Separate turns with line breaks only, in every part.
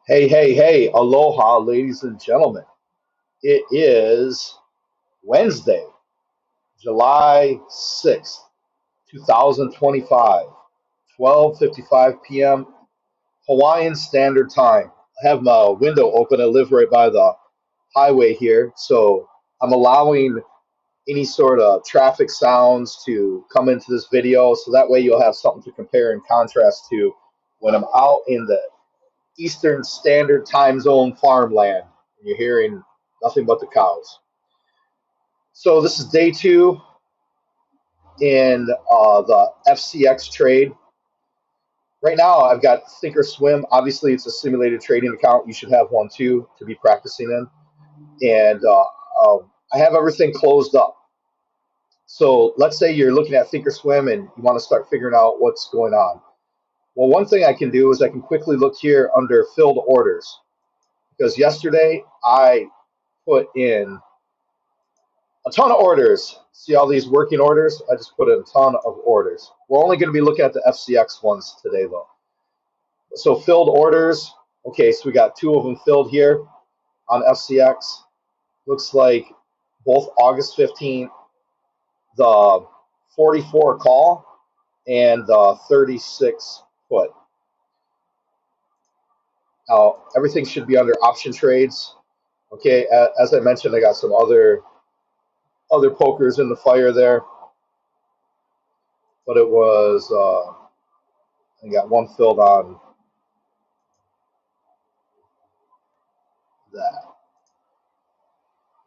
Hey, hey, hey, aloha, ladies and gentlemen. It is Wednesday, July 6th, 2025, 12:55 p.m. Hawaiian Standard Time. I have my window open. I live right by the highway here, so I'm allowing any sort of traffic sounds to come into this video so that way you'll have something to compare and contrast to when I'm out in the Eastern Standard Time Zone farmland, and you're hearing nothing but the cows. So this is day two in the FCX trade. Right now, I've got Thinkorswim. Obviously, it's a simulated trading account. You should have one too to be practicing in. And I have everything closed up. So let's say you're looking at Thinkorswim and you want to start figuring out what's going on. Well, one thing I can do is I can quickly look here under filled orders because yesterday I put in a ton of orders. See all these working orders? I just put in a ton of orders. We're only going to be looking at the FCX ones today, though. So filled orders. Okay, so we got two of them filled here on FCX. Looks like both August 15th, the 44 call and the 36 put. Now, everything should be under option trades. Okay, as I mentioned, I got some other pokers in the fire there, but it was I got one filled on that.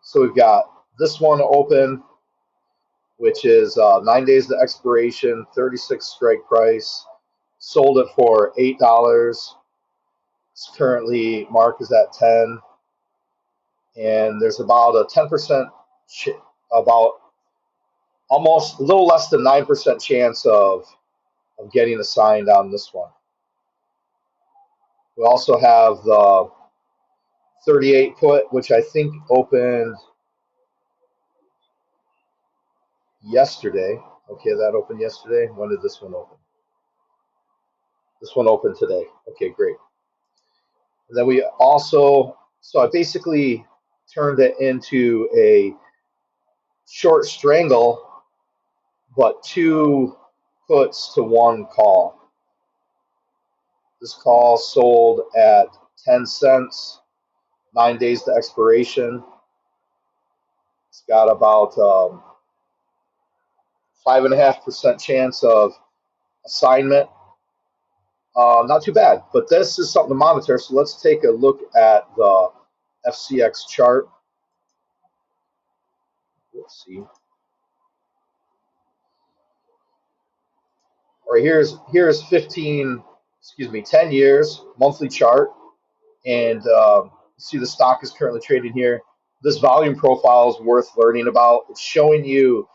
So we've got this one open, which is 9 days to expiration, 36 strike price. Sold it for $8. It's currently mark is at 10, and there's about a 10% about almost a little less than 9% chance of getting assigned on this one. We also have the 38 put, which I think opened yesterday. Okay, that opened yesterday. When did this one open? This one opened today. Okay, great. And then we also, so I basically turned it into a short strangle, but two puts to one call. This call sold at 10 cents, 9 days to expiration. It's got about 5.5% chance of assignment. Not too bad, but this is something to monitor. So let's take a look at the FCX chart. Let's see. All right, here's 10 years monthly chart, and see the stock is currently trading here. This volume profile is worth learning about. It's showing you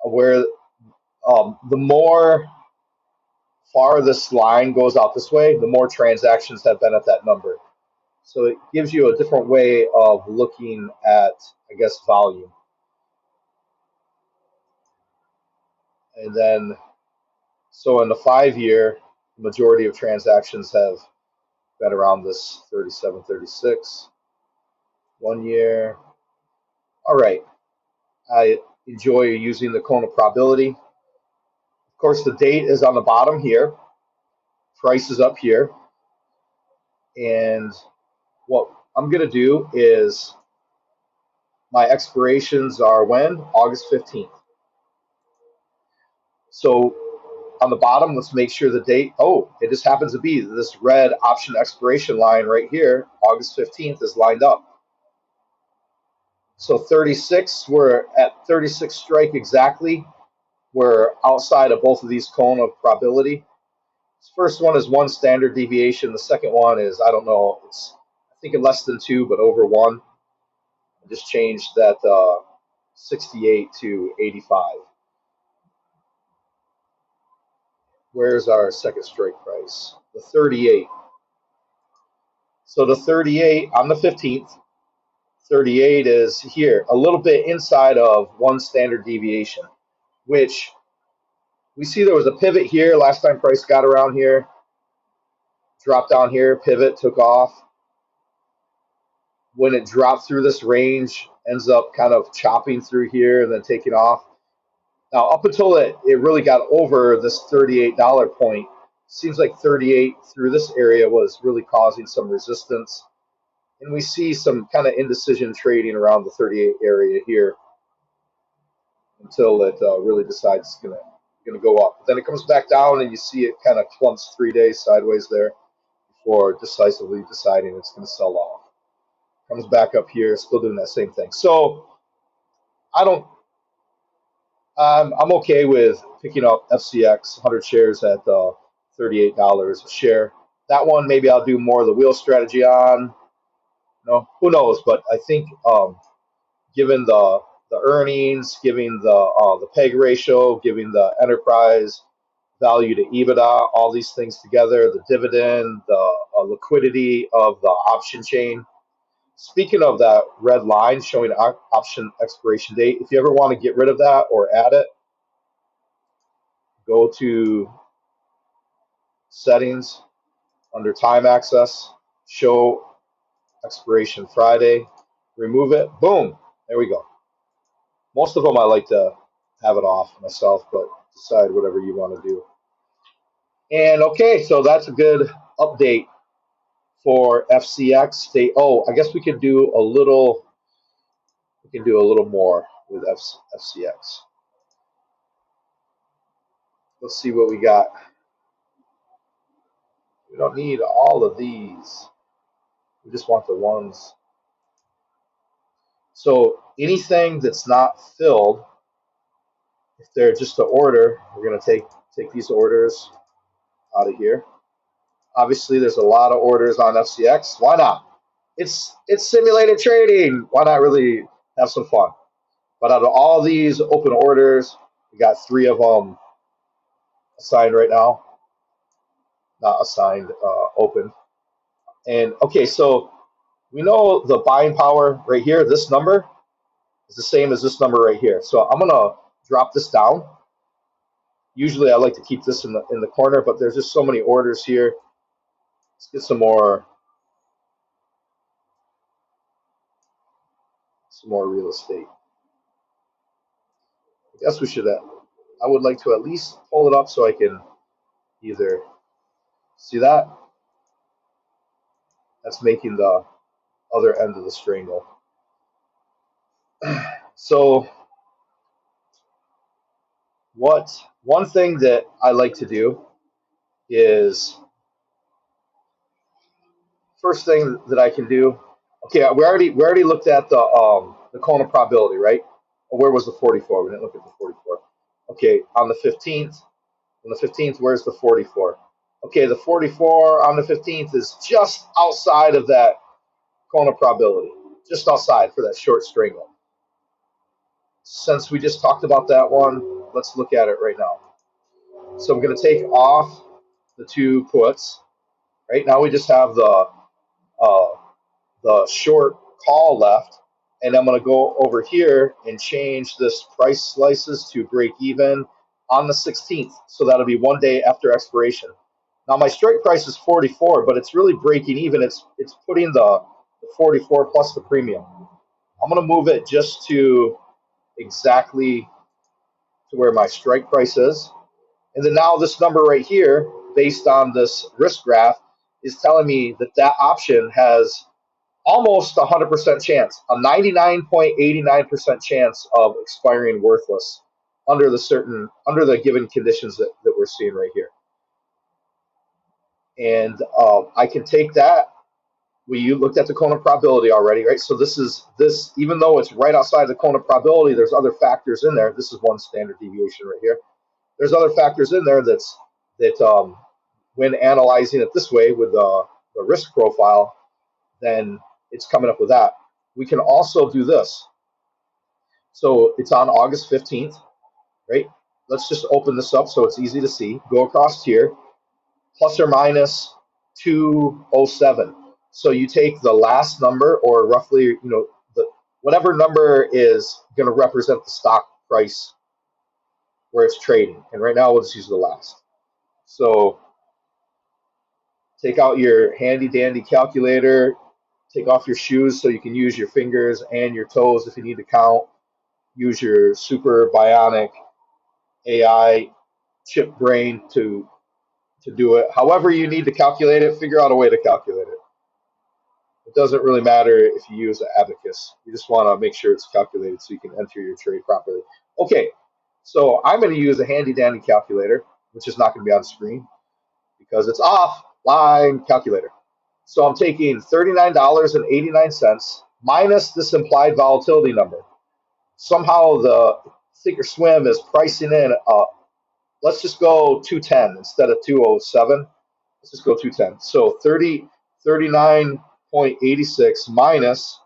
where the more far this line goes out this way, the more transactions have been at that number. So it gives you a different way of looking at, I guess, volume. And then, so in the 5 year, the majority of transactions have been around this 37, 36. 1 year. All right. I enjoy using the cone of probability. Of course, the date is on the bottom here. Price is up here. And what I'm going to do is my expirations are when? August 15th. So on the bottom, let's make sure the date. Oh, it just happens to be this red option expiration line right here, August 15th, is lined up. So 36, we're at 36 strike exactly. We're outside of both of these cone of probability. This first one is one standard deviation. The second one is, I don't know, it's I think less than two, but over one. I just changed that 68 to 85. Where's our second strike price? The 38. So the 38 on the 15th, 38 is here, a little bit inside of one standard deviation, which we see there was a pivot here last time price got around here, Dropped down here, pivot, took off. When it dropped through this range, ends up kind of chopping through here and then taking off. Now, up until it really got over this $38 point, seems like 38 through this area was really causing some resistance. And we see some kind of indecision trading around the 38 area here until it really decides it's gonna go up. But then it comes back down, and you see it kind of clumps 3 days sideways there before decisively deciding it's going to sell off. Comes back up here, still doing that same thing. So I don't. I'm okay with picking up FCX 100 shares at $38 a share. That one maybe I'll do more of the wheel strategy on. No, who knows? But I think given the earnings, given the PEG ratio, given the enterprise value to EBITDA, all these things together, the dividend, the liquidity of the option chain. Speaking of that red line showing option expiration date, if you ever want to get rid of that or add it, go to settings under time access, show expiration Friday, remove it, boom, there we go. Most of them I like to have it off myself, but decide whatever you want to do. And okay, so that's a good update for FCX. I guess we could do a little. We can do a little more with FCX. Let's see what we got. We don't need all of these. We just want the ones. So anything that's not filled, if they're just an order, we're going to take these orders out of here. Obviously, there's a lot of orders on FCX. Why not? It's simulated trading. Why not really have some fun? But out of all these open orders, we got 3 of them assigned right now. Not assigned, open. And okay, so we know the buying power right here, this number is the same as this number right here. So I'm gonna drop this down. Usually I like to keep this in the corner, but there's just so many orders here. Let's get some more real estate. I guess we should. I would like to at least pull it up so I can either see that. That's making the other end of the strangle. So one thing that I like to do is, first thing that I can do, okay, we already looked at the Kona probability, right? Where was the 44? We didn't look at the 44. Okay, on the 15th, where's the 44? Okay, the 44 on the 15th is just outside of that Kona probability, just outside for that short strangle. Since we just talked about that one, let's look at it right now. So I'm going to take off the 2 puts. Right now we just have the short call left, and I'm going to go over here and change this price slices to break even on the 16th. So that'll be 1 day after expiration. Now my strike price is 44, but it's really breaking even. It's putting the 44 plus the premium. I'm going to move it just to exactly to where my strike price is. And then now this number right here, based on this risk graph, is telling me that option has almost 100% chance, a 99.89% chance of expiring worthless under the given conditions that we're seeing right here. And I can take that. You looked at the Kona probability already, right? So this, even though it's right outside the Kona probability, there's other factors in there. This is one standard deviation right here. There's other factors in there that when analyzing it this way with the risk profile, then it's coming up with that. We can also do this. So it's on August 15th, right? Let's just open this up so it's easy to see. Go across here, plus or minus 207. So you take the last number, or roughly, whatever number is going to represent the stock price where it's trading. And right now we'll just use the last. So Take out your handy dandy calculator, take off your shoes so you can use your fingers and your toes if you need to count. Use your super bionic AI chip brain to do it. However you need to calculate it, figure out a way to calculate it. It doesn't really matter if you use an abacus. You just want to make sure it's calculated so you can enter your trade properly. Okay, so I'm going to use a handy dandy calculator, which is not going to be on the screen because it's offline calculator. So I'm taking $39.89 minus this implied volatility number. Somehow the Thinkorswim is pricing in, let's just go 210 instead of 207. Let's just go 210. So 39.86 minus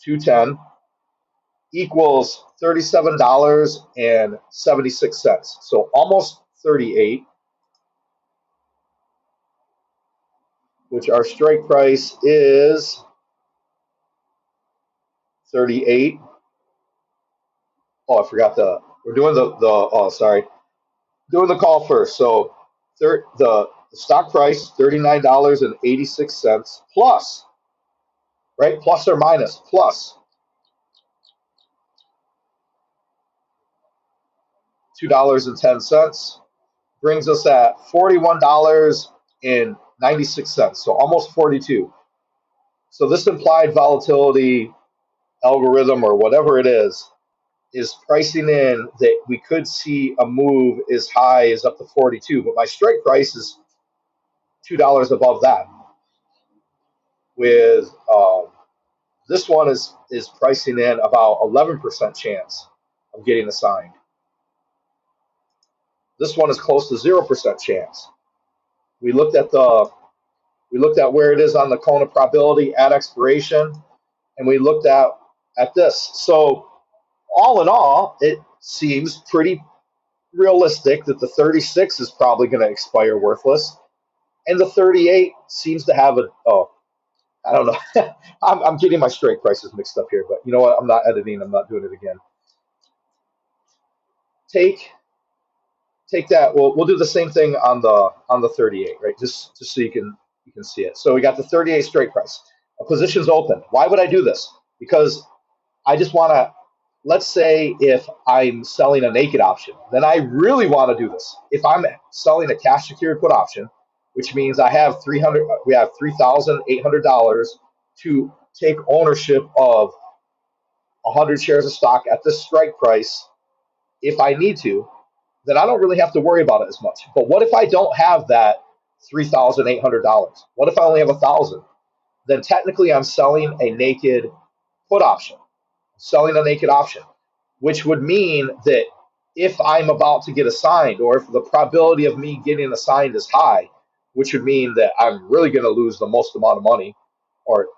210 equals $37.76. So almost 38, which our strike price is 38. Oh, I forgot we're doing doing the call first. So the stock price, $39.86 plus, right? Plus or minus, plus $2.10 brings us at $41.96. So almost 42. So this implied volatility algorithm or whatever it is pricing in that we could see a move as high as up to 42, but my strike price is $2 above that. With this one is pricing in about 11% chance of getting assigned. This one is close to 0% chance. We looked at where it is on the cone of probability at expiration, and we looked at this. So all in all, it seems pretty realistic that the 36 is probably going to expire worthless, and the 38 seems to have I don't know. I'm getting my strike prices mixed up here, but you know what? I'm not editing. I'm not doing it again. Take that. We'll do the same thing on the 38, right? Just so you can see it. So we got the 38 strike price. A position's open. Why would I do this? Because I just want to. Let's say if I'm selling a naked option, then I really want to do this. If I'm selling a cash secured put option, which means we have $3,800 to take ownership of 100 shares of stock at this strike price. If I need to, then I don't really have to worry about it as much. But what if I don't have that $3,800? What if I only have 1,000? Then technically I'm selling a naked put option. Selling a naked option, which would mean that if I'm about to get assigned, or if the probability of me getting assigned is high, which would mean that I'm really going to lose the most amount of money, or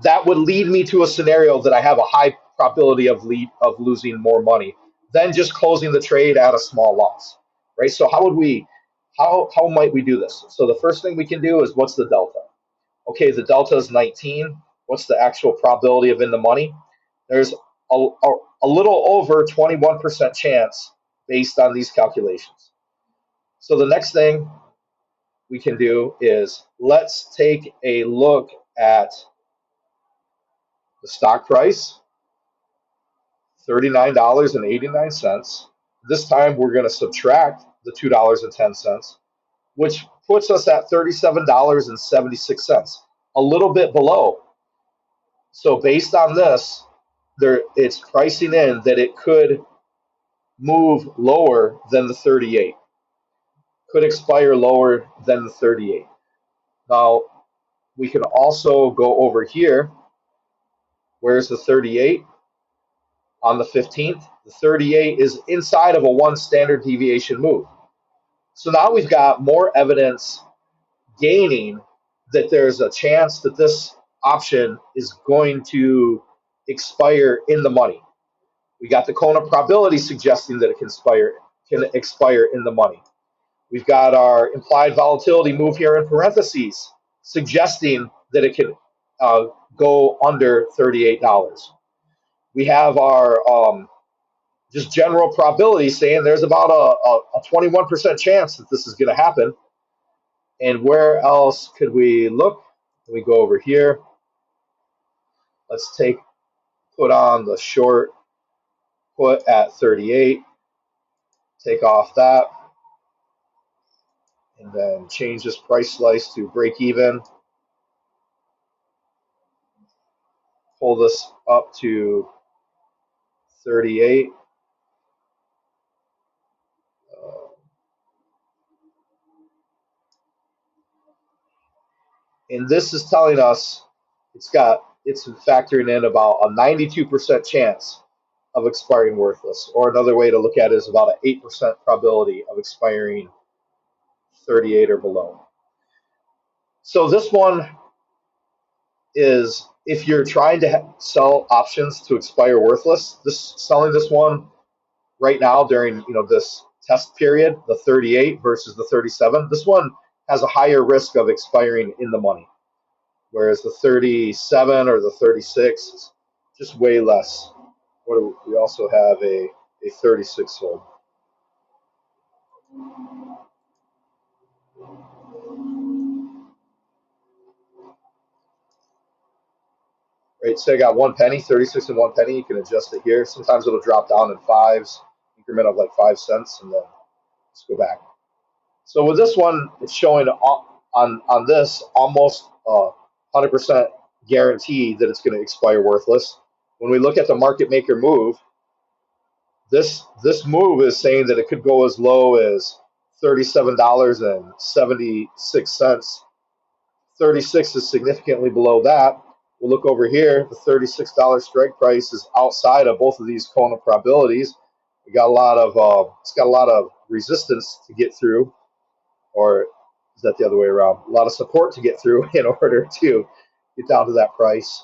that would lead me to a scenario that I have a high probability of losing more money than just closing the trade at a small loss, right? So how might we do this? So the first thing we can do is, what's the delta? Okay, the delta is 19. What's the actual probability of in the money? There's a little over 21% chance based on these calculations. So the next thing we can do is, let's take a look at the stock price, $39.89. This time we're going to subtract the $2.10, which puts us at $37.76, a little bit below. So based on this, it's pricing in that it could move lower than the 38, could expire lower than the 38. Now, we can also go over here. Where's the 38? On the 15th, the 38 is inside of a 1 standard deviation move. So now we've got more evidence gaining that there's a chance that this option is going to expire in the money. We got the cone of probability suggesting that it can expire in the money. We've got our implied volatility move here in parentheses suggesting that it can go under $38. We have our just general probability saying there's about a 21% chance that this is going to happen. And where else could we look? We go over here. Let's put on the short put at 38, take off that, and then change this price slice to break even. Pull this up to 38. And this is telling us it's factoring in about a 92% chance of expiring worthless. Or another way to look at it is about an 8% probability of expiring 38 or below. So this one is, if you're trying to sell options to expire worthless, selling this one right now during this test period, the 38 versus the 37, this one has a higher risk of expiring in the money, whereas the 37 or the 36 is just way less. We also have a 36 hold. Right, so I got 1 penny, 36 and 1 penny. You can adjust it here. Sometimes it'll drop down in fives, increment of like 5 cents, and then let's go back. So with this one, it's showing on this almost 100% guarantee that it's going to expire worthless. When we look at the market maker move, this move is saying that it could go as low as $37.76. 36 is significantly below that. We'll look over here. The $36 strike price is outside of both of these Kona probabilities. It's got a lot of resistance to get through, or is that the other way around? A lot of support to get through in order to get down to that price.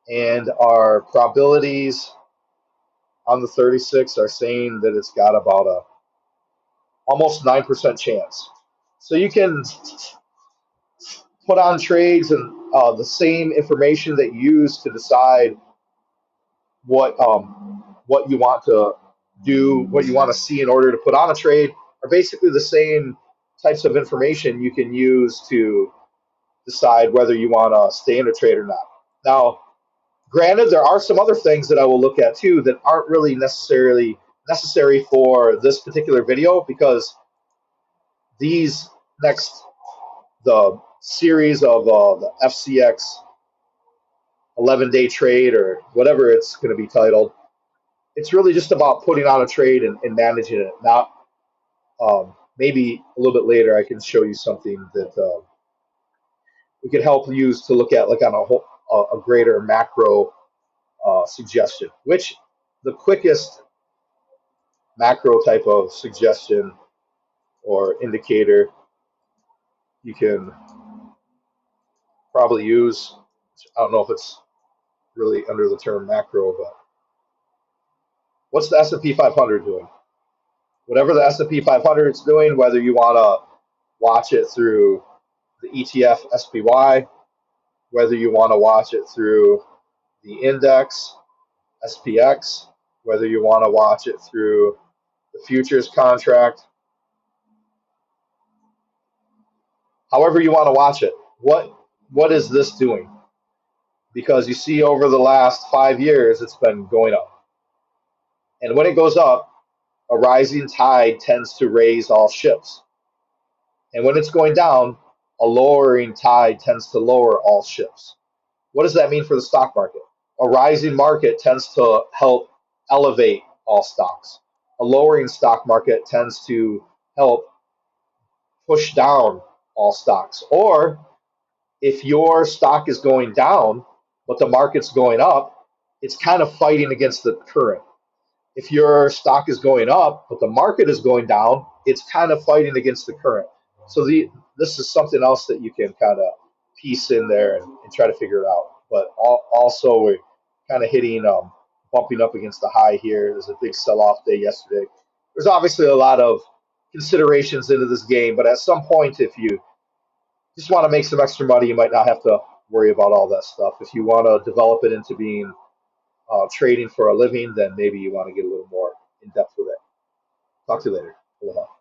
And our probabilities on the 36 are saying that it's got about a almost 9% chance. So you can put on trades and the same information that you use to decide what you want to do, what you want to see in order to put on a trade, are basically the same types of information you can use to decide whether you want to stay in a trade or not. Now, granted, there are some other things that I will look at too that aren't really necessarily necessary for this particular video, because these the series of the FCX 11-day trade, or whatever it's going to be titled, it's really just about putting on a trade and managing it. Not maybe a little bit later I can show you something that we could help use to look at, like on a greater macro suggestion, which the quickest macro type of suggestion or indicator you can probably use. I don't know if it's really under the term macro, but what's the S&P 500 doing? Whatever the S&P 500 is doing, whether you want to watch it through the ETF SPY, whether you want to watch it through the index SPX, whether you want to watch it through the futures contract, however you want to watch it, what is this doing? Because you see, over the last 5 years, it's been going up. And when it goes up, a rising tide tends to raise all ships. And when it's going down, a lowering tide tends to lower all ships. What does that mean for the stock market? A rising market tends to help elevate all stocks. A lowering stock market tends to help push down all stocks. Or if your stock is going down, but the market's going up, it's kind of fighting against the current. If your stock is going up, but the market is going down, it's kind of fighting against the current. So this is something else that you can kind of piece in there and try to figure it out. But also, we're kind of bumping up against the high here. There's a big sell-off day yesterday. There's obviously a lot of considerations into this game, but at some point, if you just want to make some extra money, you might not have to worry about all that stuff. If you want to develop it into being trading for a living, then maybe you want to get a little more in depth with it. Talk to you later. Aloha.